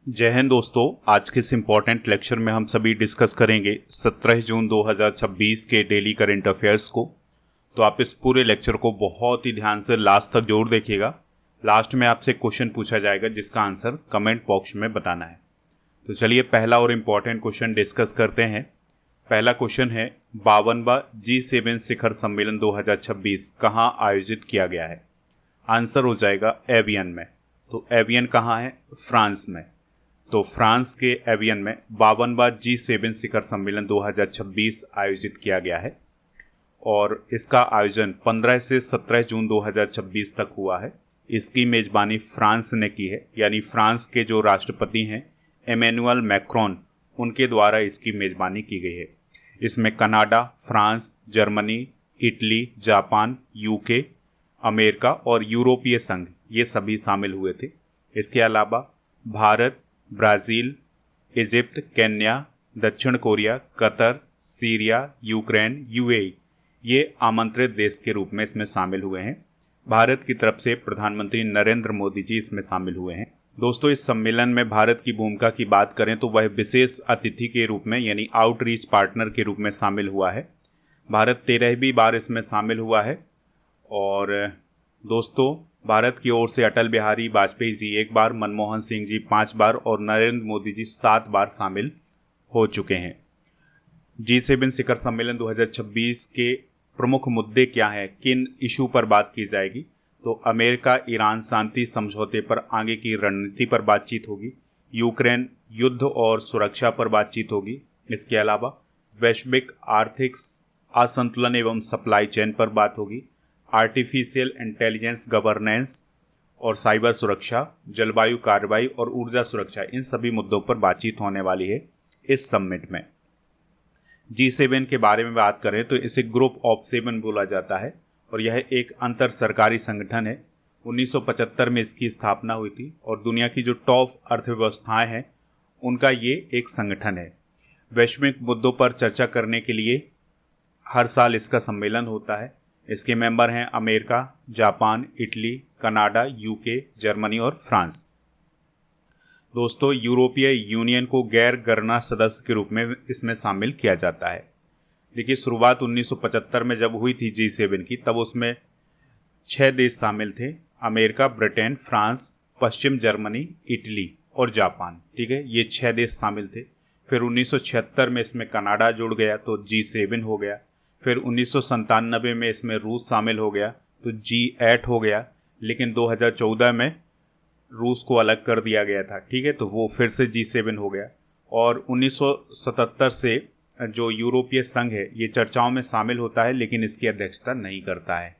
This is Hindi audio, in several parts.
जय हिंद दोस्तों। आज के इस इम्पॉर्टेंट लेक्चर में हम सभी डिस्कस करेंगे 17 जून 2026 के डेली करंट अफेयर्स को। तो आप इस पूरे लेक्चर को बहुत ही ध्यान से लास्ट तक जरूर देखिएगा। लास्ट में आपसे क्वेश्चन पूछा जाएगा जिसका आंसर कमेंट बॉक्स में बताना है। तो चलिए पहला और इम्पॉर्टेंट क्वेश्चन डिस्कस करते हैं। पहला क्वेश्चन है 52वां G7 शिखर सम्मेलन 2026 कहाँ आयोजित किया गया है। आंसर हो जाएगा एवियन में। तो एवियन कहाँ है? फ्रांस में। तो फ्रांस के एवियन में 52वां G7 शिखर सम्मेलन 2026 आयोजित किया गया है और इसका आयोजन 15 से 17 जून 2026 तक हुआ है। इसकी मेजबानी फ्रांस ने की है, यानी फ्रांस के जो राष्ट्रपति हैं इमैनुअल मैक्रोन, उनके द्वारा इसकी मेजबानी की गई है। इसमें Canada, France, Germany, Italy, Japan, UK, America और यूरोपीय संघ ये सभी शामिल हुए थे। इसके अलावा भारत, ब्राज़ील, इजिप्ट, केन्या, दक्षिण Korea, Qatar, Syria, Ukraine, UAE ये आमंत्रित देश के रूप में इसमें शामिल हुए हैं। भारत की तरफ से प्रधानमंत्री नरेंद्र मोदी जी इसमें शामिल हुए हैं। दोस्तों, इस सम्मेलन में भारत की भूमिका की बात करें तो वह विशेष अतिथि के रूप में यानी आउटरीच पार्टनर के रूप में शामिल हुआ है। भारत 13वीं बार इसमें शामिल हुआ है और दोस्तों भारत की ओर से अटल बिहारी वाजपेयी जी 1 बार, मनमोहन सिंह जी 5 बार और नरेंद्र मोदी जी 7 बार शामिल हो चुके हैं। G7 शिखर सम्मेलन 2026 के प्रमुख मुद्दे क्या हैं, किन इशू पर बात की जाएगी? तो अमेरिका ईरान शांति समझौते पर आगे की रणनीति पर बातचीत होगी, यूक्रेन युद्ध और सुरक्षा पर बातचीत होगी। इसके अलावा वैश्विक आर्थिक असंतुलन एवं सप्लाई चेन पर बात होगी, आर्टिफिशियल इंटेलिजेंस गवर्नेंस और साइबर सुरक्षा, जलवायु कार्रवाई और ऊर्जा सुरक्षा, इन सभी मुद्दों पर बातचीत होने वाली है इस समिट में। G7 के बारे में बात करें तो इसे ग्रुप ऑफ 7 बोला जाता है और यह एक अंतर सरकारी संगठन है। 1975 में इसकी स्थापना हुई थी और दुनिया की जो टॉप अर्थव्यवस्थाएं हैं उनका ये एक संगठन है। वैश्विक मुद्दों पर चर्चा करने के लिए हर साल इसका सम्मेलन होता है। इसके मेंबर हैं America, Japan, Italy, Canada, UK, Germany और फ्रांस। दोस्तों, यूरोपीय यूनियन को गैर गणना सदस्य के रूप में इसमें शामिल किया जाता है। देखिए, शुरुआत 1975 में जब हुई थी G7 की, तब उसमें 6 देश शामिल थे, अमेरिका, ब्रिटेन, फ्रांस, पश्चिम जर्मनी, इटली और जापान। ठीक है, ये 6 देश शामिल थे। फिर 1976 में इसमें कनाडा जुड़ गया तो G7 हो गया। फिर 1997 में इसमें रूस शामिल हो गया तो G8 हो गया। लेकिन 2014 में रूस को अलग कर दिया गया था। ठीक है, तो वो फिर से G7 हो गया। और 1977 से जो यूरोपीय संघ है ये चर्चाओं में शामिल होता है लेकिन इसकी अध्यक्षता नहीं करता है।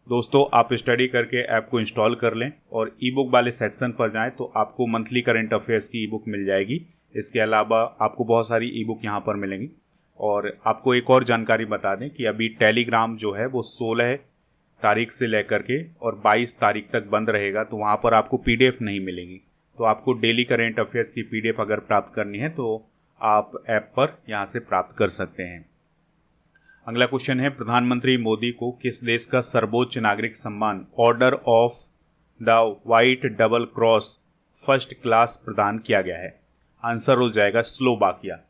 दोस्तों, आप स्टडी करके ऐप को इंस्टॉल कर लें और ई बुक वाले सेक्शन पर जाएं तो आपको मंथली करंट अफेयर्स की ई बुक मिल जाएगी। इसके अलावा आपको बहुत सारी ई बुक यहाँ पर मिलेंगी। और आपको एक और जानकारी बता दें कि अभी टेलीग्राम जो है वो 16 तारीख से लेकर के और 22 तारीख तक बंद रहेगा, तो वहाँ पर आपको PDF नहीं मिलेगी। तो आपको डेली करेंट अफेयर्स की PDF अगर प्राप्त करनी है तो आप ऐप पर यहाँ से प्राप्त कर सकते हैं। अगला क्वेश्चन है, प्रधानमंत्री मोदी को किस देश का सर्वोच्च नागरिक सम्मान order of the white double cross first class प्रदान किया गया है? आंसर हो जाएगा स्लोवाकिया।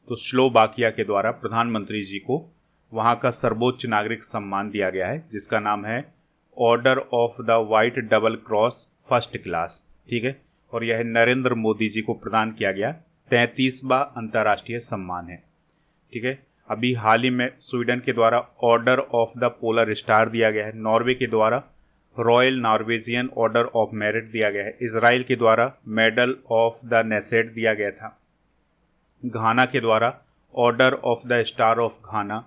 तो स्लोवाकिया के द्वारा प्रधानमंत्री जी को वहाँ का सर्वोच्च नागरिक सम्मान दिया गया है जिसका नाम है order of the white double cross first class. ठीक है, और यह नरेंद्र मोदी जी को प्रदान किया गया 33वां अंतर्राष्ट्रीय सम्मान है। ठीक है, अभी हाल ही में स्वीडन के द्वारा order of the polar star दिया गया है, नॉर्वे के द्वारा royal Norwegian order of merit दिया गया है, इजराइल के द्वारा मेडल ऑफ द नेसेड दिया गया था, घाना के द्वारा order of the star of Ghana,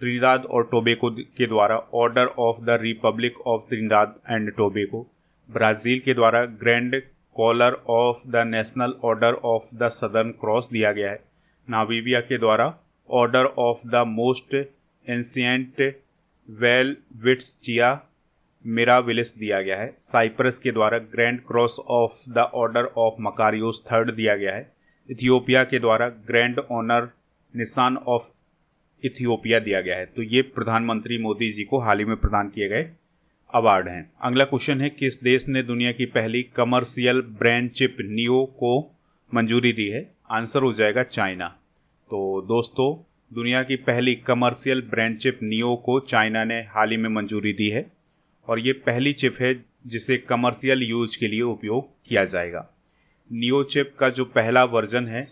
Trinidad और टोबैगो के द्वारा order of the republic of Trinidad and Tobago, Brazil के द्वारा grand collar of the national order of the southern cross दिया गया है, नामीबिया के द्वारा order of the most ancient welwitschia mirabilis दिया गया है, साइप्रस के द्वारा grand cross of the order of Makarios third दिया गया है, इथियोपिया के द्वारा ग्रैंड ऑनर निशान ऑफ इथियोपिया दिया गया है। तो ये प्रधानमंत्री मोदी जी को हाल ही में प्रदान किए गए अवार्ड हैं। अगला क्वेश्चन है, किस देश ने दुनिया की पहली कमर्शियल ब्रेन चिप नियो को मंजूरी दी है? आंसर हो जाएगा चाइना। तो दोस्तों, दुनिया की पहली कमर्शियल ब्रेन चिप नियो को चाइना ने हाल ही में मंजूरी दी है और ये पहली चिप है जिसे कमर्शियल यूज के लिए उपयोग किया जाएगा। नियो चिप का जो पहला वर्जन है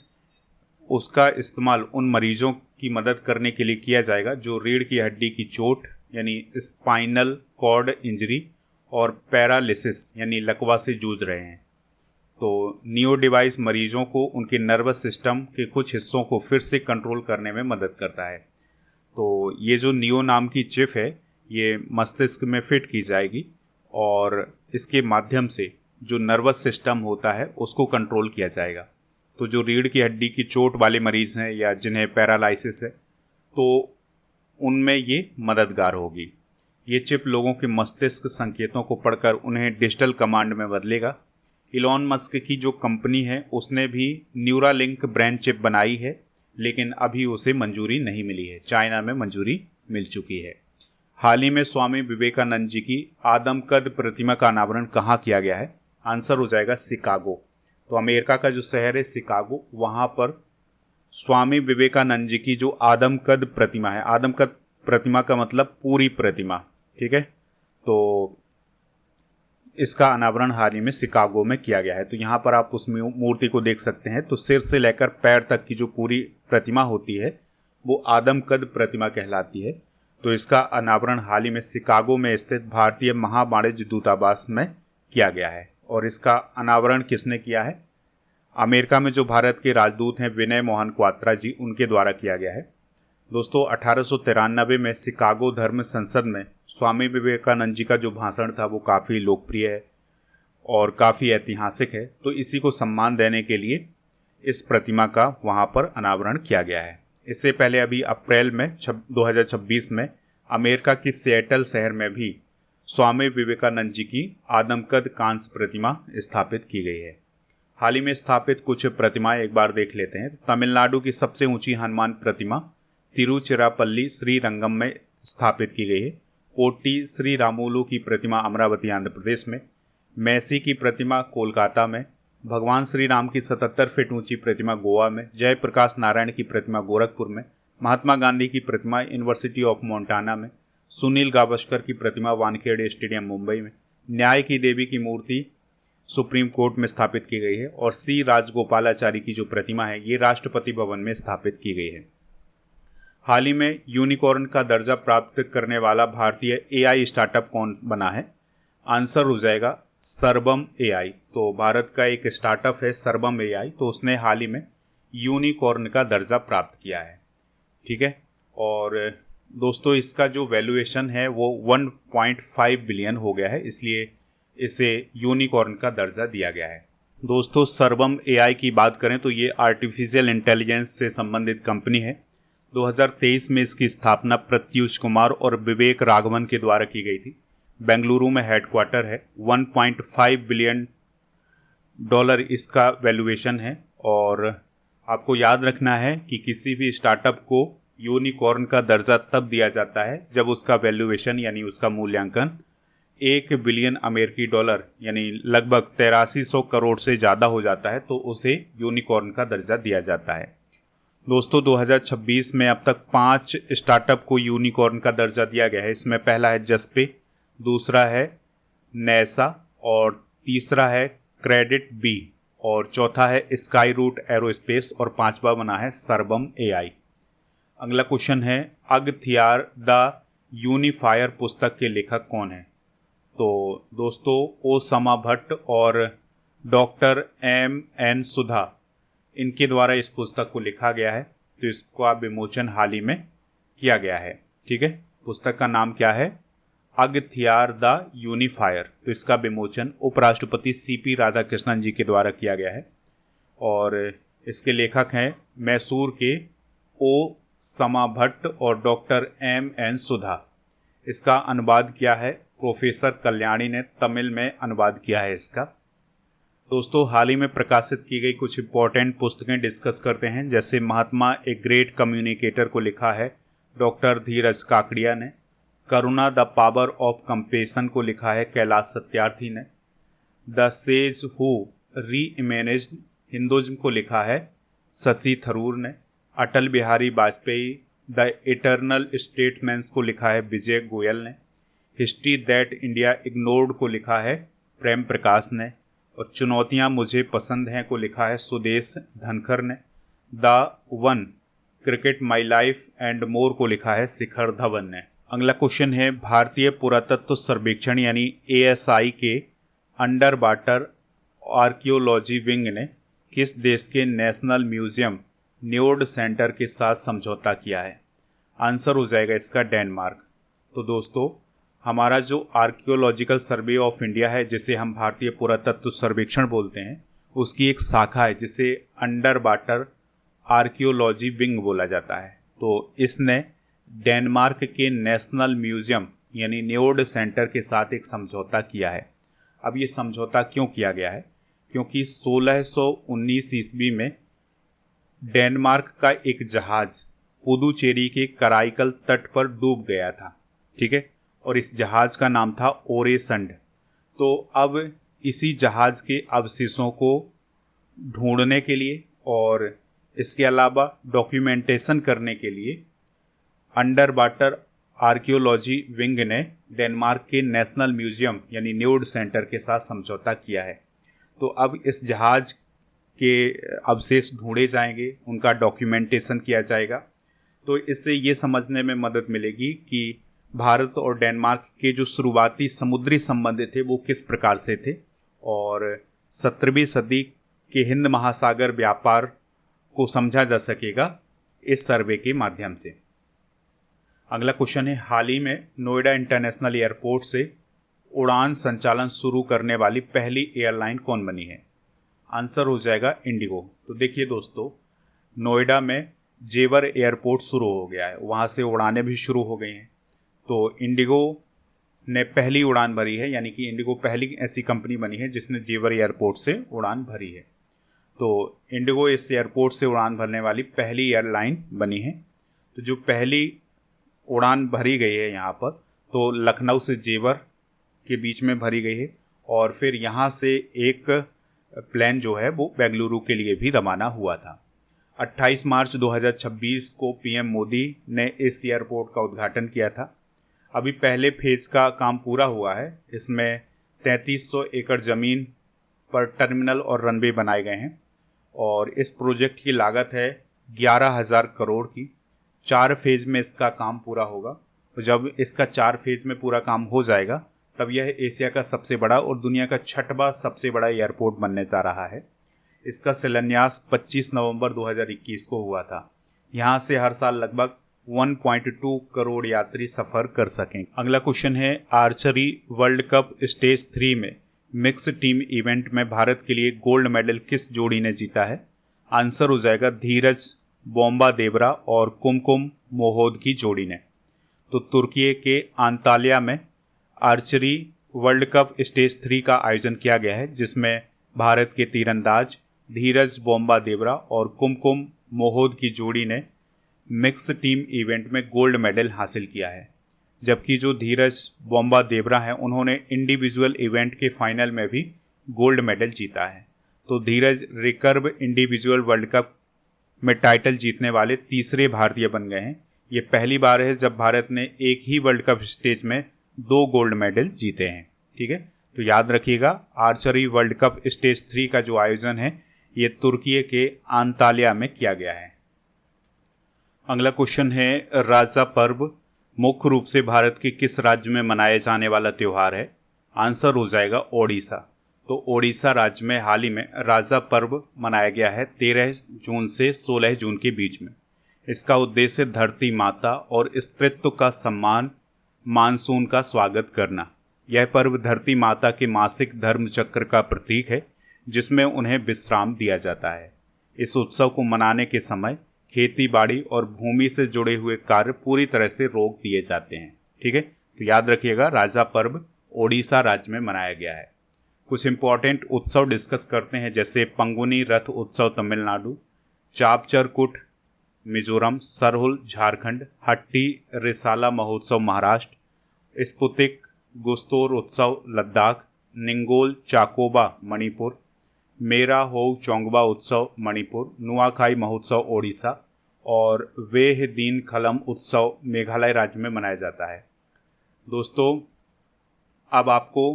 उसका इस्तेमाल उन मरीजों की मदद करने के लिए किया जाएगा जो रीढ़ की हड्डी की चोट यानी स्पाइनल कॉर्ड इंजरी और पैरालिसिस यानी लकवा से जूझ रहे हैं। तो नियो डिवाइस मरीजों को उनके नर्वस सिस्टम के कुछ हिस्सों को फिर से कंट्रोल करने में मदद करता है। तो ये जो नियो नाम की चिप है ये मस्तिष्क में फिट की जाएगी और इसके माध्यम से जो नर्वस सिस्टम होता है उसको कंट्रोल किया जाएगा। तो जो रीढ़ की हड्डी की चोट वाले मरीज़ हैं या जिन्हें पैरालिसिस है तो उनमें ये मददगार होगी। ये चिप लोगों के मस्तिष्क संकेतों को पढ़कर उन्हें डिजिटल कमांड में बदलेगा। इलॉन मस्क की जो कंपनी है उसने भी न्यूरालिंक ब्रेन चिप बनाई है लेकिन अभी उसे मंजूरी नहीं मिली है। चाइना में मंजूरी मिल चुकी है। हाल ही में स्वामी विवेकानंद जी की आदमकद प्रतिमा का अनावरण कहाँ किया गया है? आंसर हो जाएगा शिकागो। तो अमेरिका का जो शहर है शिकागो, वहाँ पर स्वामी विवेकानंद जी की जो आदमकद प्रतिमा है, आदमकद प्रतिमा का मतलब पूरी प्रतिमा, ठीक है, तो इसका अनावरण हाल ही में शिकागो में किया गया है। तो यहाँ पर आप उस मूर्ति को देख सकते हैं। तो सिर से लेकर पैर तक की जो पूरी प्रतिमा होती है वो आदमकद प्रतिमा कहलाती है। तो इसका अनावरण हाल ही में शिकागो में स्थित भारतीय महावाणिज्य दूतावास में किया गया है। और इसका अनावरण किसने किया है? अमेरिका में जो भारत के राजदूत हैं विनय मोहन क्वात्रा जी, उनके द्वारा किया गया है। दोस्तों, 1893 में शिकागो धर्म संसद में स्वामी विवेकानंद जी का जो भाषण था वो काफ़ी लोकप्रिय है और काफ़ी ऐतिहासिक है। तो इसी को सम्मान देने के लिए इस प्रतिमा का वहाँ पर अनावरण किया गया है। इससे पहले अभी अप्रैल में 2026 में अमेरिका की सिएटल शहर में भी स्वामी विवेकानंद जी की आदमकद कांस्य प्रतिमा स्थापित की गई है। हाल ही में स्थापित कुछ प्रतिमाएं एक बार देख लेते हैं। तमिलनाडु की सबसे ऊंची हनुमान प्रतिमा तिरुचिरापल्ली श्रीरंगम में स्थापित की गई है। पोट्टी श्री रामुलु की प्रतिमा अमरावती आंध्र प्रदेश में, मैसी की प्रतिमा कोलकाता में, भगवान श्री राम की 77 फीट ऊंची प्रतिमा गोवा में, जयप्रकाश नारायण की प्रतिमा गोरखपुर में, महात्मा गांधी की प्रतिमा यूनिवर्सिटी ऑफ मोंटाना में, सुनील गावस्कर की प्रतिमा वानखेड़े स्टेडियम मुंबई में, न्याय की देवी की मूर्ति सुप्रीम कोर्ट में स्थापित की गई है और सी राजगोपालाचारी की जो प्रतिमा है ये राष्ट्रपति भवन में स्थापित की गई है। हाल ही में यूनिकॉर्न का दर्जा प्राप्त करने वाला भारतीय एआई स्टार्टअप कौन बना है? आंसर हो जाएगा सर्वम एआई। तो भारत का एक स्टार्टअप है सर्वम एआई, तो उसने हाल ही में यूनिकॉर्न का दर्जा प्राप्त किया है, ठीक है। और दोस्तों, इसका जो वैल्यूएशन है वो 1.5 बिलियन हो गया है, इसलिए इसे यूनिकॉर्न का दर्जा दिया गया है। दोस्तों, सर्वम एआई की बात करें तो ये आर्टिफिशियल इंटेलिजेंस से संबंधित कंपनी है। 2023 में इसकी स्थापना प्रत्यूष कुमार और विवेक राघवन के द्वारा की गई थी। बेंगलुरु में हेडक्वार्टर है। 1.5 बिलियन डॉलर इसका वैल्यूएशन है। और आपको याद रखना है कि किसी भी स्टार्टअप को यूनिकॉर्न का दर्जा तब दिया जाता है जब उसका वैल्यूएशन यानी उसका मूल्यांकन 1 बिलियन अमेरिकी डॉलर यानी लगभग 8300 करोड़ से ज़्यादा हो जाता है, तो उसे यूनिकॉर्न का दर्जा दिया जाता है। दोस्तों, 2026 में अब तक 5 स्टार्टअप को यूनिकॉर्न का दर्जा दिया गया है। इसमें पहला है जस्पे, दूसरा है नैसा और तीसरा है क्रेडिट बी और चौथा है स्काई रूट एरोस्पेस और पांचवा बना है सर्वम एआई। अगला क्वेश्चन है, अगथियार द यूनिफायर पुस्तक के लेखक कौन है? तो दोस्तों, ओसामा भट्ट और डॉक्टर एम.एन. सुधा, इनके द्वारा इस पुस्तक को लिखा गया है। तो इसका विमोचन हाल ही में किया गया है, ठीक है। पुस्तक का नाम क्या है? अगथियार द यूनिफायर। तो इसका विमोचन उपराष्ट्रपति सीपी राधाकृष्णन जी के द्वारा किया गया है और इसके लेखक हैं मैसूर के ओसामा भट्ट और डॉक्टर एम.एन. सुधा। इसका अनुवाद किया है प्रोफेसर कल्याणी ने, तमिल में अनुवाद किया है इसका। दोस्तों, हाल ही में प्रकाशित की गई कुछ इंपॉर्टेंट पुस्तकें डिस्कस करते हैं। जैसे महात्मा ए ग्रेट कम्युनिकेटर को लिखा है डॉक्टर धीरज काकड़िया ने। Karuna the power of compassion को लिखा है कैलाश सत्यार्थी ने। The sage who reimagined Hinduism को लिखा है शशि थरूर ने। Atal Bihari Vajpayee the eternal statements को लिखा है विजय गोयल ने। हिस्ट्री दैट इंडिया इग्नोर्ड को लिखा है प्रेम प्रकाश ने। और चुनौतियां मुझे पसंद हैं को लिखा है सुदेश धनखर ने। The one cricket my life and more को लिखा है शिखर धवन ने। अगला क्वेश्चन है भारतीय पुरातत्व सर्वेक्षण यानी ASI के अंडर वाटर आर्कियोलॉजी विंग ने किस देश के नेशनल म्यूजियम न्योड सेंटर के साथ समझौता किया है? आंसर हो जाएगा इसका डेनमार्क। तो दोस्तों हमारा जो आर्कियोलॉजिकल सर्वे ऑफ इंडिया है जिसे हम भारतीय पुरातत्व सर्वेक्षण बोलते हैं, उसकी एक शाखा है जिसे अंडर वाटर आर्कियोलॉजी विंग बोला जाता है। तो इसने डेनमार्क के नेशनल म्यूजियम यानी न्योड सेंटर के साथ एक समझौता किया है। अब ये समझौता क्यों किया गया है? क्योंकि 1619 ईस्वी में डेनमार्क का एक जहाज पुदुचेरी के कराईकल तट पर डूब गया था, ठीक है, और इस जहाज का नाम था ओरेसंड। तो अब इसी जहाज के अवशेषों को ढूंढने के लिए और इसके अलावा डॉक्यूमेंटेशन करने के लिए अंडर वाटर आर्कियोलॉजी विंग ने डेनमार्क के नेशनल म्यूजियम यानी न्योड सेंटर के साथ समझौता किया है। तो अब इस जहाज के अवशेष ढूंढे जाएंगे, उनका डॉक्यूमेंटेशन किया जाएगा। तो इससे ये समझने में मदद मिलेगी कि भारत और डेनमार्क के जो शुरुआती समुद्री संबंध थे वो किस प्रकार से थे और 17वीं सदी के हिंद महासागर व्यापार को समझा जा सकेगा इस सर्वे के माध्यम से। अगला क्वेश्चन है हाल ही में नोएडा इंटरनेशनल एयरपोर्ट से उड़ान संचालन शुरू करने वाली पहली एयरलाइन कौन बनी है? आंसर हो जाएगा इंडिगो। तो देखिए दोस्तों, नोएडा में जेवर एयरपोर्ट शुरू हो गया है, वहाँ से उड़ानें भी शुरू हो गई हैं। तो इंडिगो ने पहली उड़ान भरी है, यानी कि इंडिगो पहली ऐसी कंपनी बनी है जिसने जेवर एयरपोर्ट से उड़ान भरी है। तो इंडिगो इस एयरपोर्ट से उड़ान भरने वाली पहली एयरलाइन बनी है। तो जो पहली उड़ान भरी गई है यहाँ पर, तो लखनऊ से जेवर के बीच में भरी गई है और फिर यहाँ से एक प्लेन जो है वो बेंगलुरु के लिए भी रवाना हुआ था। 28 मार्च 2026 को PM मोदी ने इस एयरपोर्ट का उद्घाटन किया था। अभी पहले फेज का काम पूरा हुआ है। इसमें 3300 एकड़ ज़मीन पर टर्मिनल और रनवे बनाए गए हैं और इस प्रोजेक्ट की लागत है 11,000 करोड़ की। 4 फेज में इसका काम पूरा होगा। तो जब इसका 4 फेज में पूरा काम हो जाएगा तब यह एशिया का सबसे बड़ा और दुनिया का 6वां सबसे बड़ा एयरपोर्ट बनने जा रहा है। इसका शिलान्यास 25 नवंबर 2021 को हुआ था। यहाँ से हर साल लगभग 1.2 करोड़ यात्री सफ़र कर सकें। अगला क्वेश्चन है आर्चरी वर्ल्ड कप स्टेज 3 में मिक्स टीम इवेंट में भारत के लिए गोल्ड मेडल किस जोड़ी ने जीता है? आंसर हो जाएगा धीरज बोम्बा देवरा और कुमकुम मोहोद की जोड़ी ने। तो तुर्की के अंताल्या में आर्चरी वर्ल्ड कप स्टेज 3 का आयोजन किया गया है, जिसमें भारत के तीरंदाज धीरज बोम्बा देवरा और कुमकुम मोहोद की जोड़ी ने मिक्स टीम इवेंट में गोल्ड मेडल हासिल किया है। जबकि जो धीरज बोम्बा देवरा हैं उन्होंने इंडिविजुअल इवेंट के फाइनल में भी गोल्ड मेडल जीता है। तो धीरज रिकर्व इंडिविजुअल वर्ल्ड कप में टाइटल जीतने वाले तीसरे भारतीय बन गए हैं। ये पहली बार है जब भारत ने एक ही वर्ल्ड कप स्टेज में 2 गोल्ड मेडल जीते हैं। ठीक है, तो याद रखिएगा आर्चरी वर्ल्ड कप स्टेज 3 का जो आयोजन है ये तुर्की के अंताल्या में किया गया है। अगला क्वेश्चन है राजा पर्व मुख्य रूप से भारत के किस राज्य में मनाया जाने वाला त्यौहार है? आंसर हो जाएगा ओडिशा। तो ओडिशा राज्य में हाल ही में राजा पर्व मनाया गया है 13 जून से 16 जून के बीच में। इसका उद्देश्य धरती माता और स्त्रीत्व का सम्मान, मानसून का स्वागत करना। यह पर्व धरती माता के मासिक धर्म चक्र का प्रतीक है जिसमें उन्हें विश्राम दिया जाता है। इस उत्सव को मनाने के समय खेती बाड़ी और भूमि से जुड़े हुए कार्य पूरी तरह से रोक दिए जाते हैं। ठीक है, तो याद रखिएगा राजा पर्व ओडिशा राज्य में मनाया गया है। कुछ इंपॉर्टेंट उत्सव डिस्कस करते हैं, जैसे पंगुनी रथ उत्सव तमिलनाडु, चापचरकुट मिजोरम, सरहुल झारखंड, हट्टी रिसाला महोत्सव महाराष्ट्र, स्पुतिक गुस्तोर उत्सव लद्दाख, निंगोल चाकोबा मणिपुर, मेरा होव चोंगबा उत्सव मणिपुर, नुआखाई महोत्सव ओडिशा और वेह दीन खलम उत्सव मेघालय राज्य में मनाया जाता है। दोस्तों, अब आपको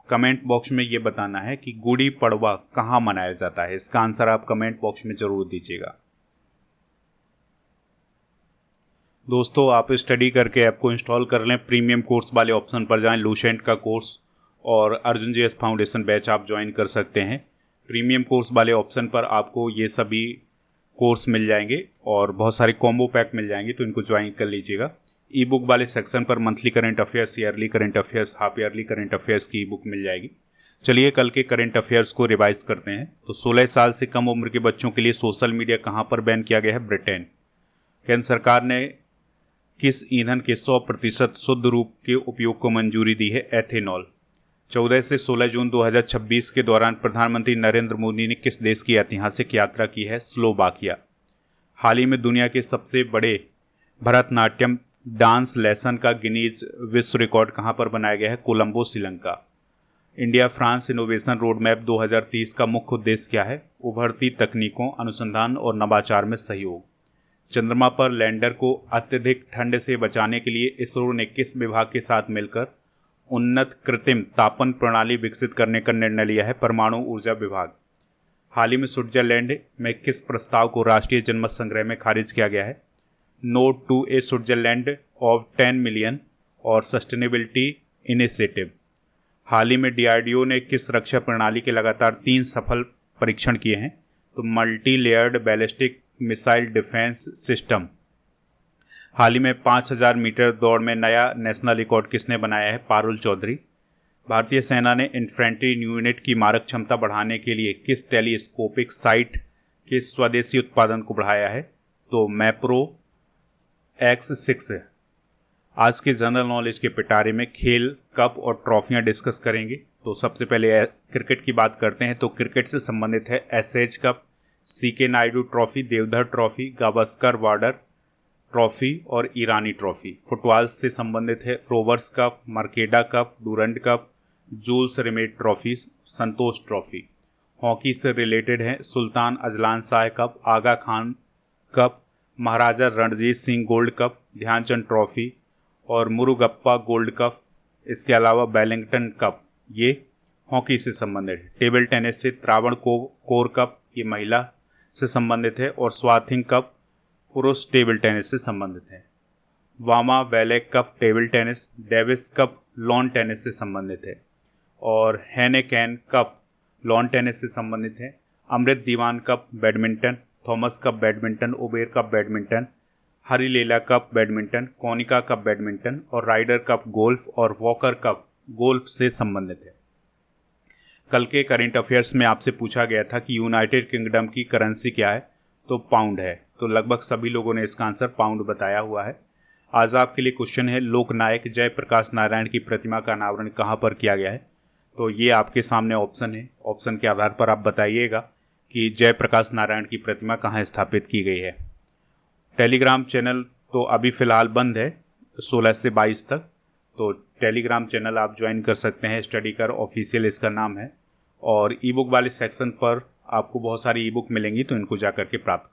कमेंट बॉक्स में ये बताना है कि गुड़ी पड़वा कहाँ मनाया जाता है। इसका आंसर आप कमेंट बॉक्स में ज़रूर दीजिएगा। दोस्तों, आप स्टडी करके ऐप को इंस्टॉल कर लें। प्रीमियम कोर्स वाले ऑप्शन पर जाएं, लूसेंट का कोर्स और अर्जुन जीएस फाउंडेशन बैच आप ज्वाइन कर सकते हैं। प्रीमियम कोर्स वाले ऑप्शन पर आपको ये सभी कोर्स मिल जाएंगे और बहुत सारे कॉम्बो पैक मिल जाएंगे, तो इनको ज्वाइन कर लीजिएगा। ई बुक वाले सेक्शन पर monthly current affairs, yearly current affairs, half yearly current affairs की ई बुक मिल जाएगी। चलिए कल के करंट अफेयर्स को रिवाइज करते हैं। तो 16 साल से कम उम्र के बच्चों के लिए सोशल मीडिया कहाँ पर बैन किया गया है? ब्रिटेन। केंद्र सरकार ने किस ईंधन के 100% शुद्ध रूप के उपयोग को मंजूरी दी है? एथेनॉल। 14 से 16 जून 2026 के दौरान प्रधानमंत्री नरेंद्र मोदी ने किस देश की ऐतिहासिक यात्रा की है? स्लोवाकिया। हाल ही में दुनिया के सबसे बड़े भरतनाट्यम डांस लेसन का गिनीज विश्व रिकॉर्ड कहाँ पर बनाया गया है? Colombo, Sri Lanka. India France innovation road map 2030 का मुख्य उद्देश्य क्या है? उभरती तकनीकों, अनुसंधान और नवाचार में सहयोग। चंद्रमा पर लैंडर को अत्यधिक ठंड से बचाने के लिए इसरो ने किस विभाग के साथ मिलकर उन्नत कृत्रिम तापन प्रणाली विकसित करने का निर्णय लिया है? परमाणु ऊर्जा विभाग। हाल ही में स्विट्जरलैंड में किस प्रस्ताव को राष्ट्रीय जनमत संग्रह में खारिज किया गया है? Note to a Switzerland of 10 million और सस्टेनेबिलिटी इनिशिएटिव। हाल ही में डीआरडीओ ने किस रक्षा प्रणाली के लगातार 3 सफल परीक्षण किए हैं? तो multi layered ballistic missile defence system. हाल ही में 5000 मीटर दौड़ में नया नेशनल रिकॉर्ड किसने बनाया है? पारुल चौधरी। भारतीय सेना ने इन्फेंट्री यूनिट की मारक क्षमता बढ़ाने के लिए किस टेलीस्कोपिक साइट के स्वदेशी उत्पादन को बढ़ाया है? तो मैप्रो X6। आज के जनरल नॉलेज के पिटारे में खेल, कप और ट्रॉफियां डिस्कस करेंगे। तो सबसे पहले क्रिकेट की बात करते हैं। तो क्रिकेट से संबंधित है SH cup, CK Naidu trophy, Deodhar trophy, Gavaskar border trophy और ईरानी ट्रॉफी। फुटबॉल से संबंधित है Rovers cup, Merdeka cup, Durand cup, Jules Rimet trophy, Santosh trophy. Hockey से रिलेटेड है Sultan Azlan Shah cup, Aga Khan cup, Maharaja Ranjit Singh gold cup, Dhyanchand trophy और मुरुगप्पा गोल्ड कप। इसके अलावा वेलिंगटन कप, ये हॉकी से संबंधित है। टेबल टेनिस से त्रावणकोर कप, ये महिला से संबंधित है और स्वाथिंग कप पुरुष टेबल टेनिस से संबंधित है। वामा वेलेक cup table tennis, Davis cup lawn tennis से संबंधित है और हेनेकेन कप लॉन टेनिस से संबंधित है। Amrit Diwan cup badminton, Thomas cup badminton, Uber cup badminton, Harilela cup badminton, Konica cup badminton और राइडर कप गोल्फ और वॉकर कप गोल्फ से संबंधित है। कल के करंट अफेयर्स में आपसे पूछा गया था कि यूनाइटेड किंगडम की करेंसी क्या है? तो पाउंड है। तो लगभग सभी लोगों ने इसका आंसर पाउंड बताया हुआ है। आज आपके लिए क्वेश्चन है, लोकनायक जयप्रकाश नारायण की प्रतिमा का अनावरण कहाँ पर किया गया है? तो ये आपके सामने ऑप्शन है। ऑप्शन के आधार पर आप बताइएगा कि जयप्रकाश नारायण की प्रतिमा कहाँ स्थापित की गई है। टेलीग्राम चैनल तो अभी फ़िलहाल बंद है 16 से 22 तक, तो टेलीग्राम चैनल आप ज्वाइन कर सकते हैं। स्टडी कर ऑफिशियल इसका नाम है और ई बुक वाले सेक्शन पर आपको बहुत सारी ई बुक मिलेंगी, तो इनको जा करके प्राप्त